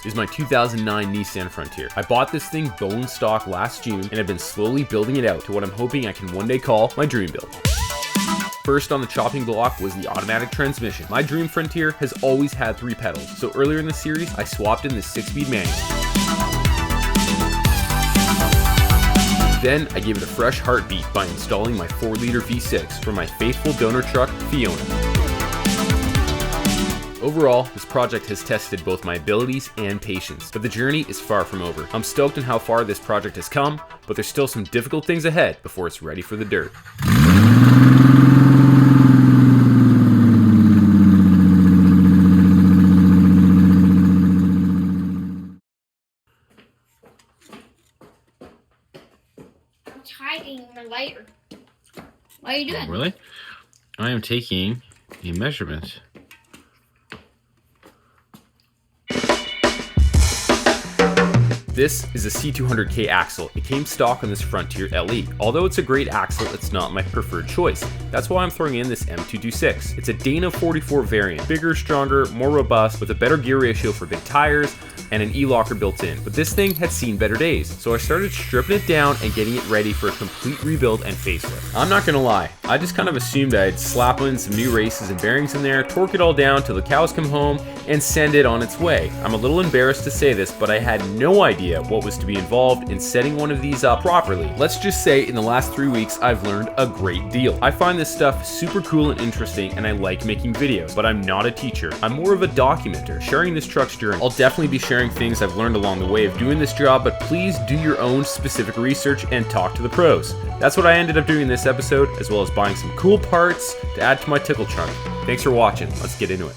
is my 2009 Nissan Frontier. I bought this thing bone stock last June and have been slowly building it out to what I'm hoping I can one day call my dream build. First on the chopping block was the automatic transmission. My dream Frontier has always had 3 pedals, so earlier in the series I swapped in the 6-speed manual. Then I gave it a fresh heartbeat by installing my 4-liter V6 from my faithful donor truck, Fiona. Overall, this project has tested both my abilities and patience, but the journey is far from over. I'm stoked on how far this project has come, but there's still some difficult things ahead before it's ready for the dirt. Hiding the lighter. What are you doing? Oh, really? I am taking a measurement. This is a C200K axle. It came stock on this Frontier LE. Although it's a great axle, it's not my preferred choice. That's why I'm throwing in this M226. It's a Dana 44 variant. Bigger, stronger, more robust, with a better gear ratio for big tires, and an e-locker built in. But this thing had seen better days, so I started stripping it down and getting it ready for a complete rebuild and facelift. I'm not gonna lie, I just kind of assumed I'd slap in some new races and bearings in there, torque it all down till the cows come home, and send it on its way. I'm a little embarrassed to say this, but I had no idea what was to be involved in setting one of these up properly. Let's just say in the last 3 weeks, I've learned a great deal. I find this stuff super cool and interesting, and I like making videos, but I'm not a teacher. I'm more of a documenter, sharing this truck's journey. I'll definitely be sharing things I've learned along the way of doing this job, but please do your own specific research and talk to the pros. That's what I ended up doing in this episode, as well as buying some cool parts to add to my tickle trunk. Thanks for watching. Let's get into it.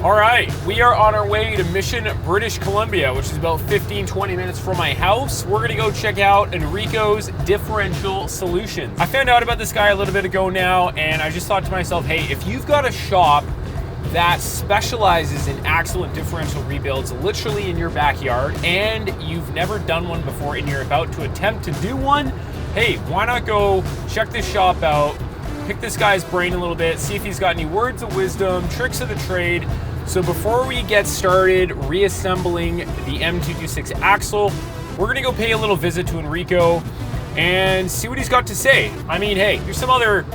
Alright, we are on our way to Mission, British Columbia, which is about 15-20 minutes from my house. We're gonna go check out Enrico's Differential Solutions. I found out about this guy a little bit ago now, and I just thought to myself, hey, if you've got a shop that specializes in axle and differential rebuilds literally in your backyard, and you've never done one before and you're about to attempt to do one, hey, why not go check this shop out, pick this guy's brain a little bit, see if he's got any words of wisdom, tricks of the trade. So before we get started reassembling the M226 axle, we're gonna go pay a little visit to Enrico and see what he's got to say. I mean, hey, there's some other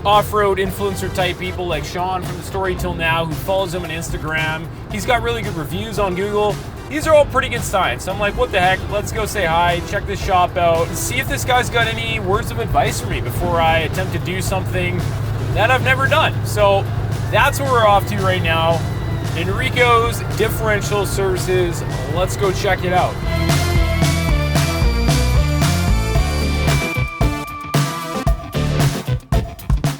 off-road influencer type people like Sean from the Story Till Now who follows him on Instagram. He's got really good reviews on Google. These are all pretty good signs. So I'm like, what the heck? Let's go say hi, check this shop out, and see if this guy's got any words of advice for me before I attempt to do something that I've never done. So that's what we're off to right now. Enrico's Differential Services. Let's go check it out.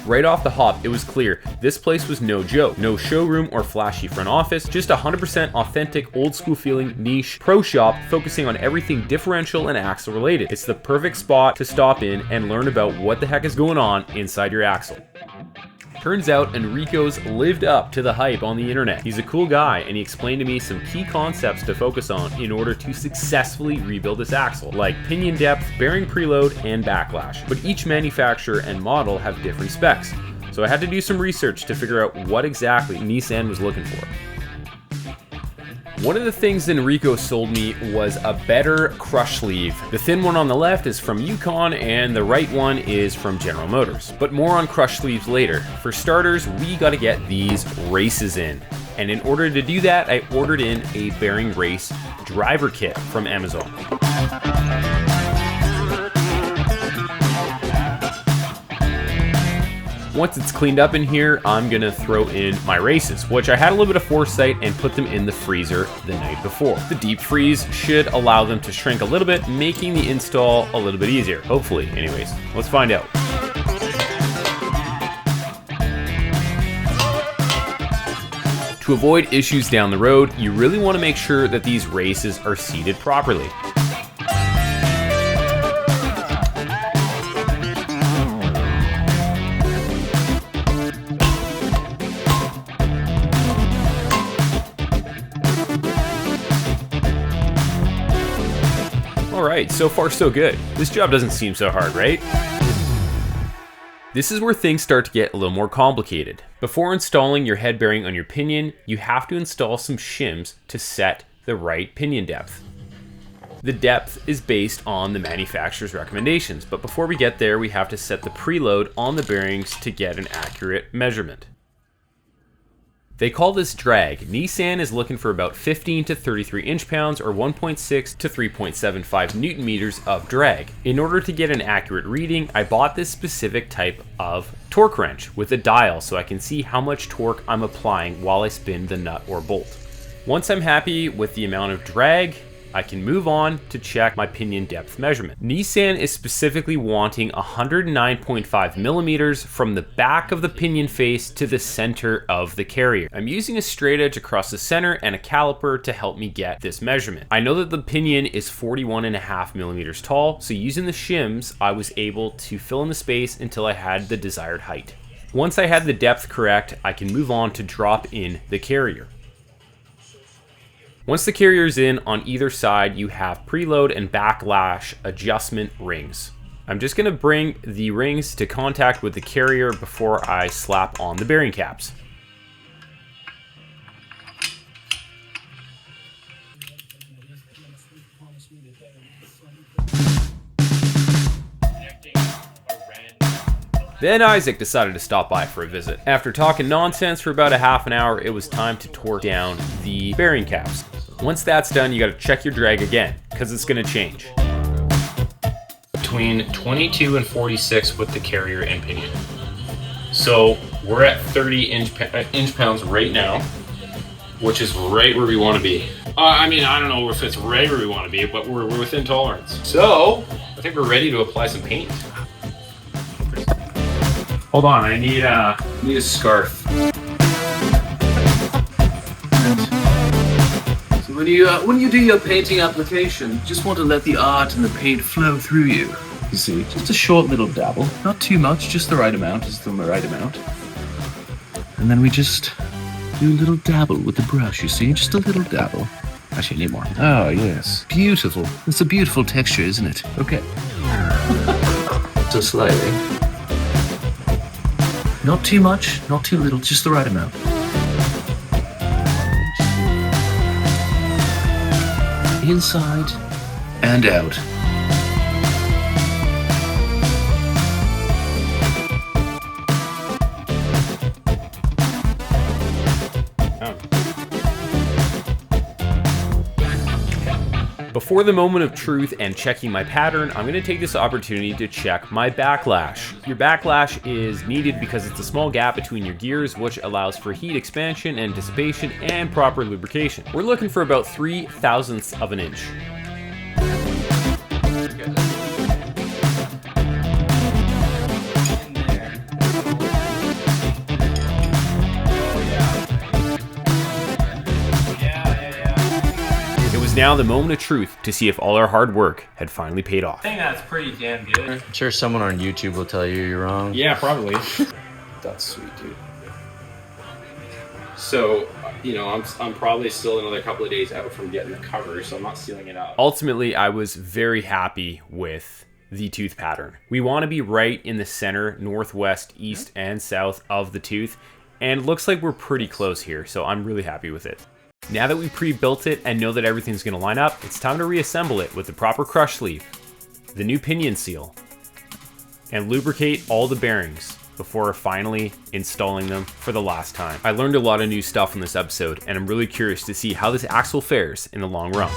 Right off the hop, it was clear this place was no joke. No showroom or flashy front office, just 100% authentic, old school feeling, niche, pro shop focusing on everything differential and axle related. It's the perfect spot to stop in and learn about what the heck is going on inside your axle. Turns out Enrico's lived up to the hype on the internet. He's a cool guy, and he explained to me some key concepts to focus on in order to successfully rebuild this axle, like pinion depth, bearing preload, and backlash. But each manufacturer and model have different specs, so I had to do some research to figure out what exactly Nissan was looking for. One of the things Enrico sold me was a better crush sleeve. The thin one on the left is from Yukon and the right one is from General Motors. But more on crush sleeves later. For starters, we gotta get these races in. And in order to do that, I ordered in a bearing race driver kit from Amazon. Once it's cleaned up in here, I'm gonna throw in my races, which I had a little bit of foresight and put them in the freezer the night before. The deep freeze should allow them to shrink a little bit, making the install a little bit easier. Hopefully, anyways. Let's find out. To avoid issues down the road, you really want to make sure that these races are seated properly. Alright, so far so good. This job doesn't seem so hard, right? This is where things start to get a little more complicated. Before installing your head bearing on your pinion, you have to install some shims to set the right pinion depth. The depth is based on the manufacturer's recommendations, but before we get there, we have to set the preload on the bearings to get an accurate measurement. They call this drag. Nissan is looking for about 15 to 33 inch-pounds or 1.6 to 3.75 newton meters of drag. In order to get an accurate reading, I bought this specific type of torque wrench with a dial so I can see how much torque I'm applying while I spin the nut or bolt. Once I'm happy with the amount of drag, I can move on to check my pinion depth measurement. Nissan is specifically wanting 109.5 millimeters from the back of the pinion face to the center of the carrier. I'm using a straight edge across the center and a caliper to help me get this measurement. I know that the pinion is 41.5 millimeters tall, so using the shims, I was able to fill in the space until I had the desired height. Once I had the depth correct, I can move on to drop in the carrier. Once the carrier is in, on either side you have preload and backlash adjustment rings. I'm just going to bring the rings to contact with the carrier before I slap on the bearing caps. Then Isaac decided to stop by for a visit. After talking nonsense for about a half an hour, it was time to torque down the bearing caps. Once that's done, you gotta check your drag again, because it's gonna change. Between 22 and 46 with the carrier and pinion. So we're at 30 inch-pounds right now, which is right where we wanna be. I mean, I don't know if it's right where we wanna be, but we're within tolerance. So, I think we're ready to apply some paint. Hold on, I need a scarf. So when you do your painting application, you just want to let the art and the paint flow through you. You see, just a short little dabble, not too much, just the right amount, And then we just do a little dabble with the brush, you see, just a little dabble. Actually, I need more. Oh, yes. Beautiful. It's a beautiful texture, isn't it? Okay. So slightly. Not too much, not too little, just the right amount. Inside and out. Before the moment of truth and checking my pattern, I'm going to take this opportunity to check my backlash. Your backlash is needed because it's a small gap between your gears, which allows for heat expansion and dissipation and proper lubrication. We're looking for about 3/1000ths of an inch. Now the moment of truth to see if all our hard work had finally paid off. I think that's pretty damn good. I'm sure someone on YouTube will tell you you're wrong. Yeah, probably. That's sweet, dude. So, you know, I'm probably still another couple of days out from getting the cover, so I'm not sealing it up. Ultimately, I was very happy with the tooth pattern. We want to be right in the center, northwest, east, and south of the tooth, and it looks like we're pretty close here, so I'm really happy with it. Now that we pre-built it and know that everything's going to line up, it's time to reassemble it with the proper crush sleeve, the new pinion seal, and lubricate all the bearings before finally installing them for the last time. I learned a lot of new stuff in this episode, and I'm really curious to see how this axle fares in the long run.